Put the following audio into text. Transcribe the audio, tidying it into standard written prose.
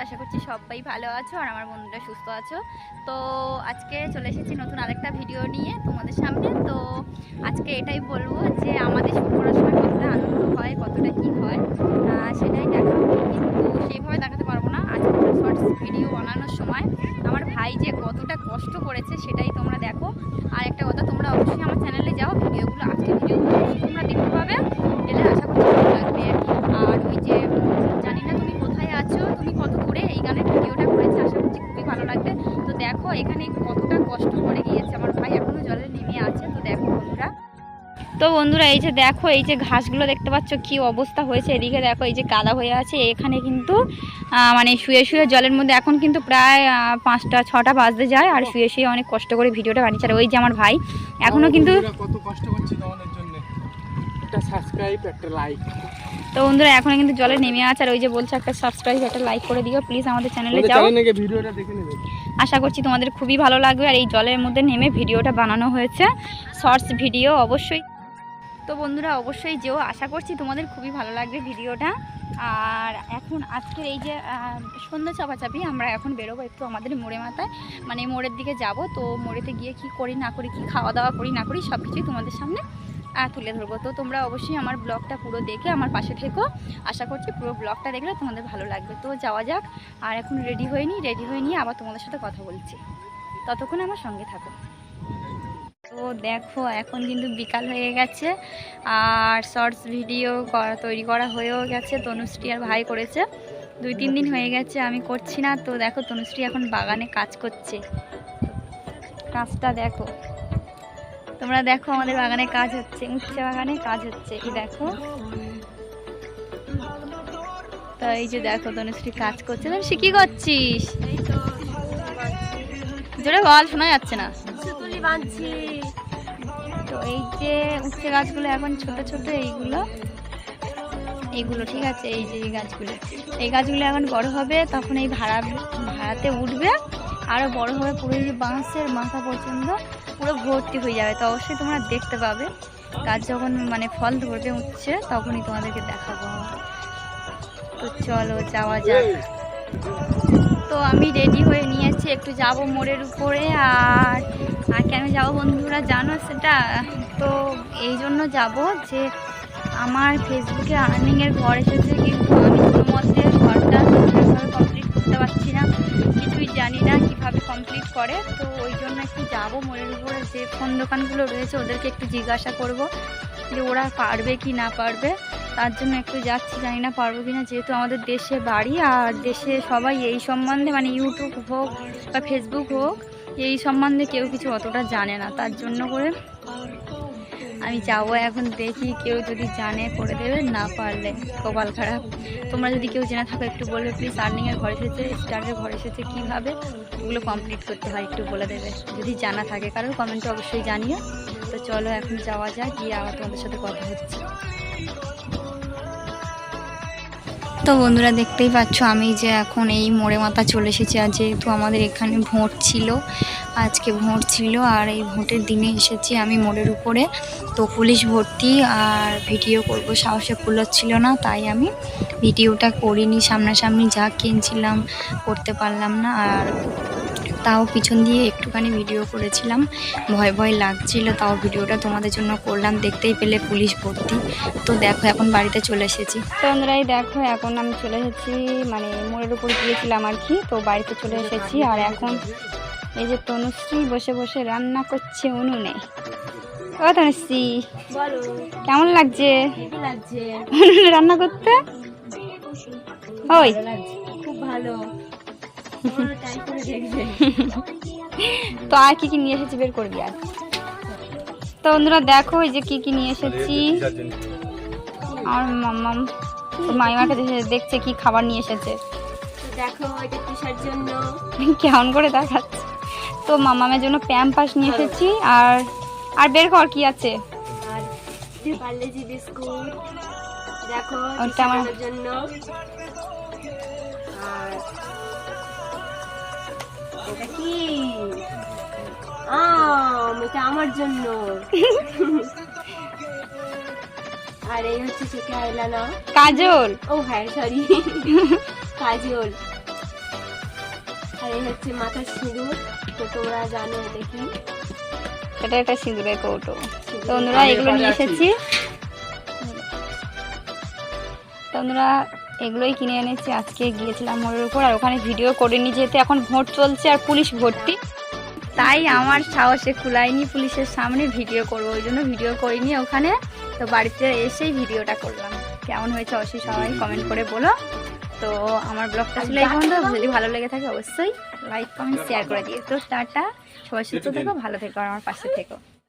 আশা করছি সবাই ভালো আছো আর আমার বন্ধুরা সুস্থ আছো। তো আজকে চলে এসেছি নতুন আরেকটা ভিডিও নিয়ে তোমাদের সামনে। তো আজকে এটাই বলবো যে আমাদের শুরু করার সময় কতটা আনন্দ হয়, কতটা কী হয় সেটাই দেখাবো, কিন্তু সেইভাবে দেখাতে পারবো না। আজকে শর্টস ভিডিও বানানোর সময় আমার ভাই যে কতটা কষ্ট করেছে সেটাই তোমরা দেখো। আর একটা কথা, তোমরা অবশ্যই আমার চ্যানেলে যাও, ভিডিওগুলো আজকে ভিডিওগুলো তোমরা দেখতে পাবে, গেলে আশা করছি ভালো লাগবে। আর ওই যে জানি না তুমি কোথায় আছো, তুমি কত দূরে, এই গানের ভিডিওটা করেছে, আশা করছি খুবই ভালো লাগবে। তো দেখো এখানে কতটা কষ্ট করে গিয়েছে আমার ভাই, এখনও জলে নেমে আছে। তো দেখো বন্ধুরা এই যে দেখো, এই যে ঘাসগুলো দেখতে পাচ্ছ কি অবস্থা হয়েছে, এদিকে দেখো এই যে কাদা হয়ে আছে। এখানে কিন্তু মানে শুয়ে শুয়ে জলের মধ্যে এখন কিন্তু প্রায় 5টা 6টা বাজতে যায়, আর শুয়ে শুয়ে অনেক কষ্ট করে ভিডিওটা বানিয়েছে। আর ওই যে আমার ভাই এখনো কিন্তু কত কষ্ট করছি তোমাদের জন্য, একটা সাবস্ক্রাইব একটা লাইক। তো বন্ধুরা এখন কিন্তু জলে নেমে আছে, আর ওই যে বলছে একটা সাবস্ক্রাইব একটা লাইক করে দিও প্লিজ, আমাদের চ্যানেলে যাও, ভিডিওটা দেখে নেবে। আশা করছি তোমাদের খুবই ভালো লাগবে। আর এই জলের মধ্যে নেমে ভিডিওটা বানানো হয়েছে, শর্টস ভিডিও অবশ্যই। তো বন্ধুরা অবশ্যই যেও, আশা করছি তোমাদের খুবই ভালো লাগবে ভিডিওটা। আর এখন আজকের এই যে সন্ধ্যা চাপাচাপি আমরা এখন বেরোবো একটু আমাদের মোড়ে মাথায়, মানে মোড়ের দিকে যাব। তো মোড়েতে গিয়ে কি করি না করি, কি খাওয়া দাওয়া করি না করি, সব কিছুই তোমাদের সামনে তুলে ধরবো। তো তোমরা অবশ্যই আমার ব্লগটা পুরো দেখে আমার পাশে থেকো, আশা করছি পুরো ব্লগটা দেখলে তোমাদের ভালো লাগবে। তো যাওয়া যাক। আর এখন রেডি হয়ে নিয়ে আবার তোমাদের সাথে কথা বলছি, ততক্ষণ আমার সঙ্গে থাকো। তো দেখো এখন কিন্তু বিকাল হয়ে গেছে, আর শর্টস ভিডিও তৈরি করা হয়েও গেছে। তনুশ্রী আর ভাই করেছে, 2-3 দিন হয়ে গেছে আমি করছি না। তো দেখো তনুশ্রী এখন বাগানে কাজ করছে, কাজটা দেখো তোমরা, দেখো আমাদের বাগানে কাজ হচ্ছে, উচ্ছে বাগানে কাজ হচ্ছে, এই দেখো। তো এই যে দেখো তনুশ্রী কাজ করছে। তনুশ্রী কি করছিস? জোরে বল, শোনা যাচ্ছে না। তো এই যে উচ্ছে গাছগুলো এখন ছোট ছোট, এইগুলো ঠিক আছে, এই যে এই গাছগুলো এখন বড় হবে, তখন এই ভাড়াতে উঠবে, আরও বড় হবে, পুরো এই বাঁশের মাথা পর্যন্ত পুরো ভর্তি হয়ে যাবে। তো অবশ্যই তোমরা দেখতে পাবে, গাছ যখন মানে ফল ধরবে উঠছে তখনই তোমাদেরকে দেখাবো। তো চলো যাওয়া যাক। তো আমি রেডি হয়ে নিয়েছি, একটু যাব মোড়ের উপরে। আর কেন যাবো বন্ধুরা জানো সেটা? তো এই জন্য যাব যে আমার ফেসবুকে আর্নিংয়ের ঘর এসেছে, কিন্তু আমি কোনো মতে ঘরটা ঠিকঠাকভাবে কমপ্লিট করতে পারছি না, কিছুই জানি না কীভাবে কমপ্লিট করে। তো ওই জন্য একটু যাব মোড়ের উপরে, যে ফোন দোকানগুলো রয়েছে ওদেরকে একটু জিজ্ঞাসা করব যে ওরা পারবে কি না পারবে, তার জন্য একটু যাচ্ছি, জানি না পারবো কিনা, যেহেতু আমাদের দেশে বাড়ি, আর দেশে সবাই এই সম্বন্ধে মানে ইউটিউব হোক বা ফেসবুক হোক এই সম্বন্ধে কেউ কিছু অতটা জানে না, তার জন্য করে আমি যাবো। এখন দেখি কেউ যদি জানে করে দেবে, না পারলে কপাল খারাপ। তোমরা যদি কেউ জেনে থাকো একটু বলবে প্লিজ, আর্নিংয়ের ঘর এসেছে, স্টারের ঘর এসেছে, কীভাবে ওগুলো কমপ্লিট করতে হয় একটু বলে দেবে যদি জানা থাকে, কারণ কমেন্টে অবশ্যই জানিও। তো চলো এখন যাওয়া যায়, গিয়ে আবার তোমাদের সাথে কথা হচ্ছে। তো বন্ধুরা দেখতেই পাচ্ছ আমি যে এখন এই মোড়ে মাথা চলে এসেছি, আর যেহেতু আমাদের এখানে ভোট ছিল, আজকে ভোট ছিল, আর এই ভোটের দিনে এসেছি আমি মোড়ের উপরে। তো পুলিশ ভর্তি, আর ভিডিও করব সাহসে কুলোচ্ছিল না, তাই আমি ভিডিওটা করিনি। সামনাসামনি যা কিনছিলাম করতে পারলাম না, আর তাও পিছন দিয়ে একটুখানি ভিডিও করেছিলাম, ভয় ভয় লাগছিল, তাও ভিডিওটা তোমাদের জন্য করলাম। দেখতেই পেলে পুলিশ ভর্তি। তো দেখো এখন বাড়িতে চলে এসেছি। তো বন্ধুরাই দেখো এখন আমি চলে এসেছি, মানে মোড়ের উপর গিয়েছিলাম আর কি, তো বাড়িতে চলে এসেছি। আর এখন এই যে তনুশ্রী বসে বসে রান্না করছে উনুনে। ও তনুশ্রী বলো, কেমন লাগছে উনুনে রান্না করতে? ওই খুব ভালো। তো আর কি নিয়ে এসেছি বের করবি আর। তো বন্ধুরা দেখো এই যে কি নিয়ে এসেছি, আর মাম্মাম মাইমাকে দেখছে কি খাবার নিয়ে এসেছে, দেখো এটা কিসের জন্য কেমন করে দেখাচ্ছে। তো মাম্মামের জন্য প্যাম্পাস নিয়ে এসেছি, আর বের কর কি আছে, আর পার্লেজি বিস্কুট দেখো ওটা আমার জন্য, আর এটা কি এটা আমার জন্য, আর এই হচ্ছে চোখে আইলানা কাজল, ও হ্যাঁ সরি কাজল, এই হচ্ছে মাথার সিঁদুর, তো তোমরা জানো দেখি এটা একটা সিঁদুরের কৌটো। তো বন্ধুরা এগুলো নিয়ে এসেছি, তো বন্ধুরা এগুলোই কিনে এনেছি। আজকে গিয়েছিলাম মোড়ের উপর, আর ওখানে ভিডিও করিনি যেহেতু এখন ভোট চলছে আর পুলিশ ভর্তি, তাই আমার সাহসে কুলাইনি পুলিশের সামনে ভিডিও করবো, ওই জন্য ভিডিও করিনি ওখানে। তো বাড়িতে এসেই ভিডিওটা করলাম। কেমন হয়েছে অবশ্যই সবাই কমেন্ট করে বলো। তো আমার ব্লগটা ছিল এই পর্যন্ত, যদি ভালো লেগে থাকে অবশ্যই লাইক কমেন্ট শেয়ার করে দিও। তো টাটা, সবাই সুস্থ থেকো, ভালো থেকো আর আমার পাশে থেকো।